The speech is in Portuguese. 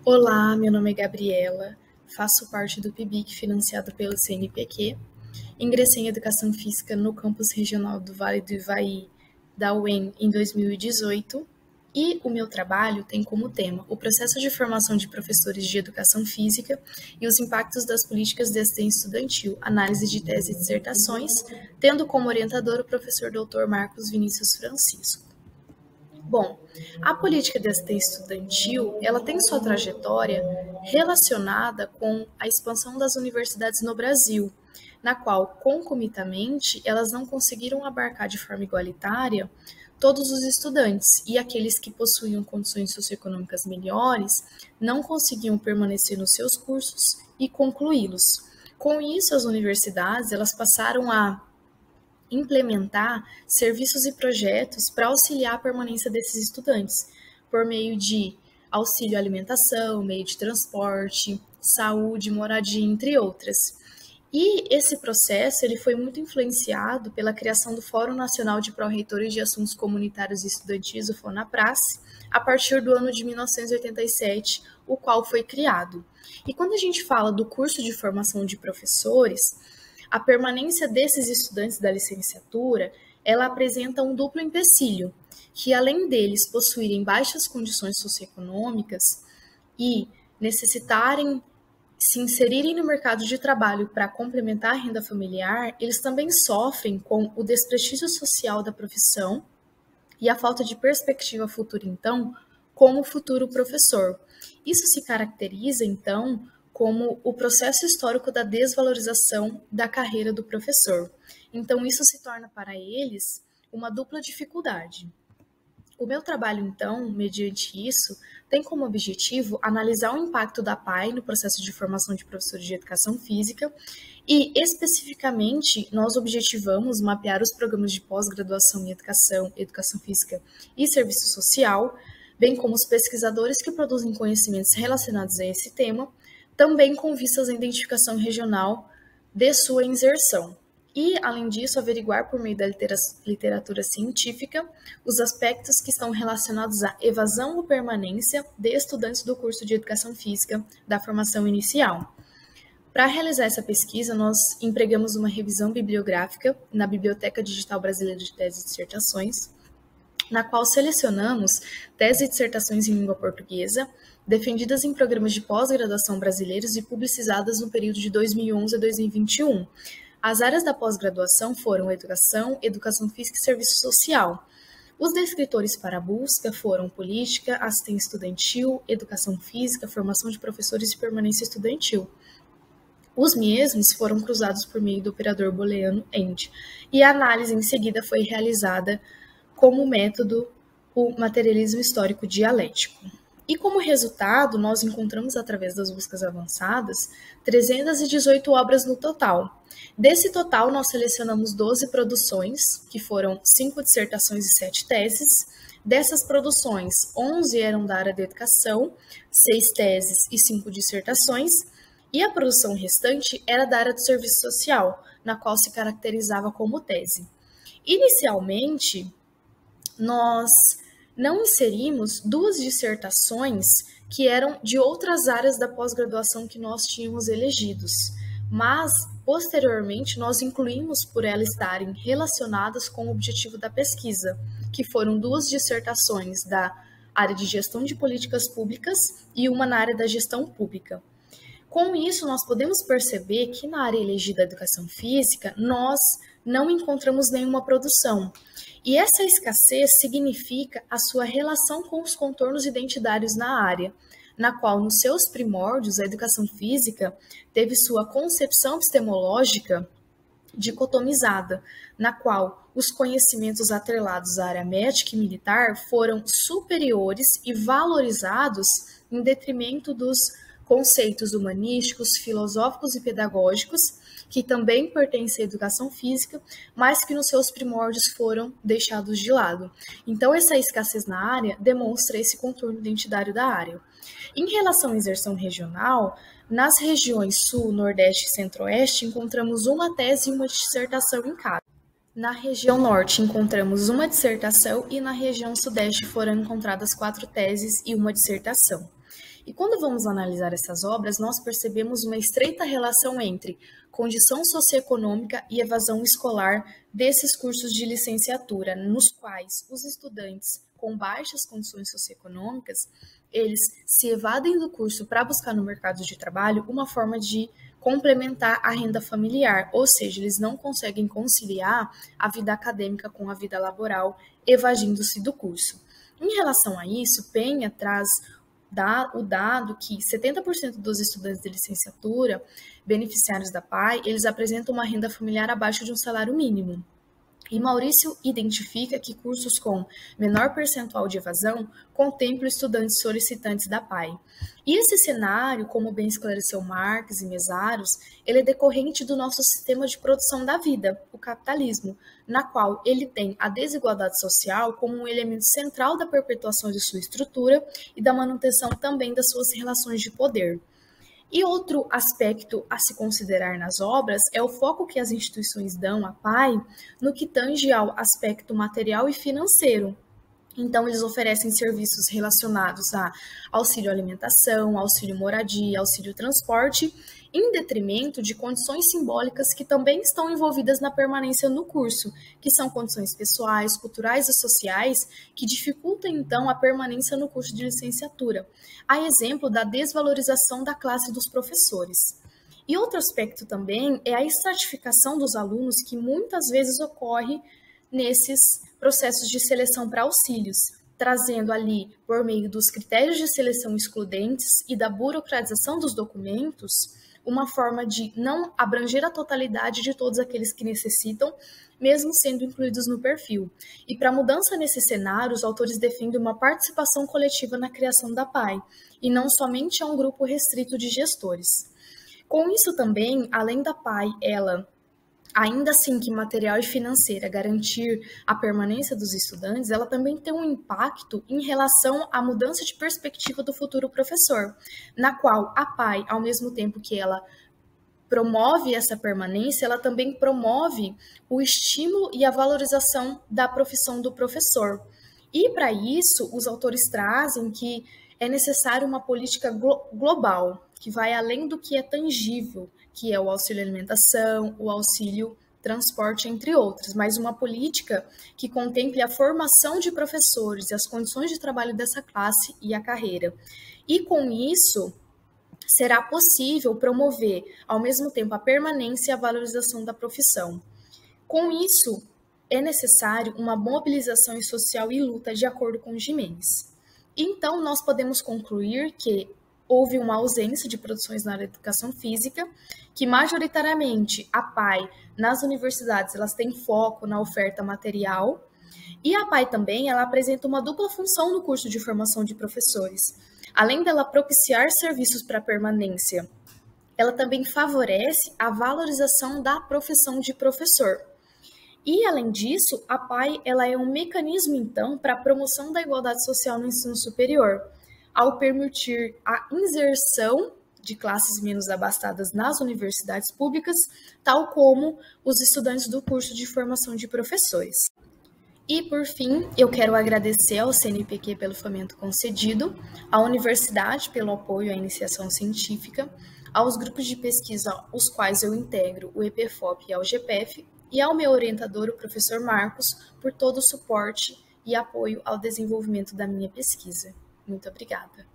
Olá, meu nome é Gabriela, faço parte do PIBIC financiado pelo CNPq. Ingressei em Educação Física no campus regional do Vale do Ivaí, da UEM, em 2018, e o meu trabalho tem como tema o processo de formação de professores de Educação Física e os impactos das políticas de assistência estudantil, análise de tese e dissertações, tendo como orientador o professor Dr. Marcos Vinícius Francisco. Bom, a política de assistência estudantil, ela tem sua trajetória relacionada com a expansão das universidades no Brasil, na qual, concomitantemente, elas não conseguiram abarcar de forma igualitária todos os estudantes, e aqueles que possuíam condições socioeconômicas melhores não conseguiam permanecer nos seus cursos e concluí-los. Com isso, as universidades elas passaram a implementar serviços e projetos para auxiliar a permanência desses estudantes, por meio de auxílio à alimentação, meio de transporte, saúde, moradia, entre outras. E esse processo ele foi muito influenciado pela criação do Fórum Nacional de Pró-Reitores de Assuntos Comunitários e Estudantis, o FONAPRAS, a partir do ano de 1987, o qual foi criado. E quando a gente fala do curso de formação de professores, a permanência desses estudantes da licenciatura, ela apresenta um duplo empecilho, que além deles possuírem baixas condições socioeconômicas e necessitarem se inserirem no mercado de trabalho para complementar a renda familiar, eles também sofrem com o desprestígio social da profissão e a falta de perspectiva futura, então, como futuro professor. Isso se caracteriza, então, como o processo histórico da desvalorização da carreira do professor. Então, isso se torna para eles uma dupla dificuldade. O meu trabalho, então, mediante isso, tem como objetivo analisar o impacto da PAI no processo de formação de professores de educação física e, especificamente, nós objetivamos mapear os programas de pós-graduação em educação física e serviço social, bem como os pesquisadores que produzem conhecimentos relacionados a esse tema, também com vistas à identificação regional de sua inserção. E, além disso, averiguar por meio da literatura científica os aspectos que estão relacionados à evasão ou permanência de estudantes do curso de Educação Física da formação inicial. Para realizar essa pesquisa, nós empregamos uma revisão bibliográfica na Biblioteca Digital Brasileira de Teses e Dissertações, na qual selecionamos teses e dissertações em língua portuguesa, defendidas em programas de pós-graduação brasileiros e publicizadas no período de 2011 a 2021. As áreas da pós-graduação foram educação, educação física e serviço social. Os descritores para a busca foram política, assistência estudantil, educação física, formação de professores e permanência estudantil. Os mesmos foram cruzados por meio do operador booleano-AND, e a análise em seguida foi realizada como método o materialismo histórico dialético. E como resultado, nós encontramos, através das buscas avançadas, 318 obras no total. Desse total, nós selecionamos 12 produções, que foram 5 dissertações e 7 teses. Dessas produções, 11 eram da área da educação, 6 teses e 5 dissertações, e a produção restante era da área do serviço social, na qual se caracterizava como tese. Inicialmente, nós não inserimos 2 dissertações que eram de outras áreas da pós-graduação que nós tínhamos elegidos, mas, posteriormente, nós incluímos por elas estarem relacionadas com o objetivo da pesquisa, que foram 2 dissertações da área de gestão de políticas públicas e uma na área da gestão pública. Com isso, nós podemos perceber que na área elegida educação física, nós não encontramos nenhuma produção. E essa escassez significa a sua relação com os contornos identitários na área, na qual, nos seus primórdios, a educação física teve sua concepção epistemológica dicotomizada, na qual os conhecimentos atrelados à área médica e militar foram superiores e valorizados em detrimento dos conceitos humanísticos, filosóficos e pedagógicos, que também pertencem à educação física, mas que nos seus primórdios foram deixados de lado. Então, essa escassez na área demonstra esse contorno identitário da área. Em relação à inserção regional, nas regiões Sul, Nordeste e Centro-Oeste, encontramos uma tese e uma dissertação em cada. Na região Norte, encontramos uma dissertação e na região Sudeste foram encontradas 4 teses e uma dissertação. E quando vamos analisar essas obras, nós percebemos uma estreita relação entre condição socioeconômica e evasão escolar desses cursos de licenciatura, nos quais os estudantes com baixas condições socioeconômicas, eles se evadem do curso para buscar no mercado de trabalho uma forma de complementar a renda familiar, ou seja, eles não conseguem conciliar a vida acadêmica com a vida laboral, evadindo-se do curso. Em relação a isso, Penha traz o dado que 70% dos estudantes de licenciatura, beneficiários da PAI, eles apresentam uma renda familiar abaixo de um salário mínimo. E Maurício identifica que cursos com menor percentual de evasão contemplam estudantes solicitantes da PAI. E esse cenário, como bem esclareceu Marx e Mesaros, ele é decorrente do nosso sistema de produção da vida, o capitalismo, na qual ele tem a desigualdade social como um elemento central da perpetuação de sua estrutura e da manutenção também das suas relações de poder. E outro aspecto a se considerar nas obras é o foco que as instituições dão à PAI no que tange ao aspecto material e financeiro. Então, eles oferecem serviços relacionados a auxílio alimentação, auxílio moradia, auxílio transporte, em detrimento de condições simbólicas que também estão envolvidas na permanência no curso, que são condições pessoais, culturais e sociais, que dificultam, então, a permanência no curso de licenciatura, a exemplo da desvalorização da classe dos professores. E outro aspecto também é a estratificação dos alunos, que muitas vezes ocorre nesses processos de seleção para auxílios, trazendo ali, por meio dos critérios de seleção excludentes e da burocratização dos documentos, uma forma de não abranger a totalidade de todos aqueles que necessitam, mesmo sendo incluídos no perfil. E para mudança nesse cenário, os autores defendem uma participação coletiva na criação da PAI, e não somente a um grupo restrito de gestores. Com isso também, além da PAI, ela ainda assim que material e financeira garantir a permanência dos estudantes, ela também tem um impacto em relação à mudança de perspectiva do futuro professor, na qual a PAI, ao mesmo tempo que ela promove essa permanência, ela também promove o estímulo e a valorização da profissão do professor. E para isso, os autores trazem que é necessário uma política global, que vai além do que é tangível, que é o auxílio alimentação, o auxílio transporte, entre outros, mas uma política que contemple a formação de professores e as condições de trabalho dessa classe e a carreira. E com isso, será possível promover, ao mesmo tempo, a permanência e a valorização da profissão. Com isso, é necessário uma mobilização social e luta de acordo com Gimenez. Então, nós podemos concluir que houve uma ausência de produções na área da educação física, que majoritariamente a PAI nas universidades elas têm foco na oferta material, e a PAI também ela apresenta uma dupla função no curso de formação de professores. Além dela propiciar serviços para permanência, ela também favorece a valorização da profissão de professor. E, além disso, a PAI ela é um mecanismo, então, para a promoção da igualdade social no ensino superior, ao permitir a inserção de classes menos abastadas nas universidades públicas, tal como os estudantes do curso de formação de professores. E, por fim, eu quero agradecer ao CNPq pelo fomento concedido, à universidade pelo apoio à iniciação científica, aos grupos de pesquisa os quais eu integro, o EPFOP e a UGPF, e ao meu orientador, o professor Marcos, por todo o suporte e apoio ao desenvolvimento da minha pesquisa. Muito obrigada.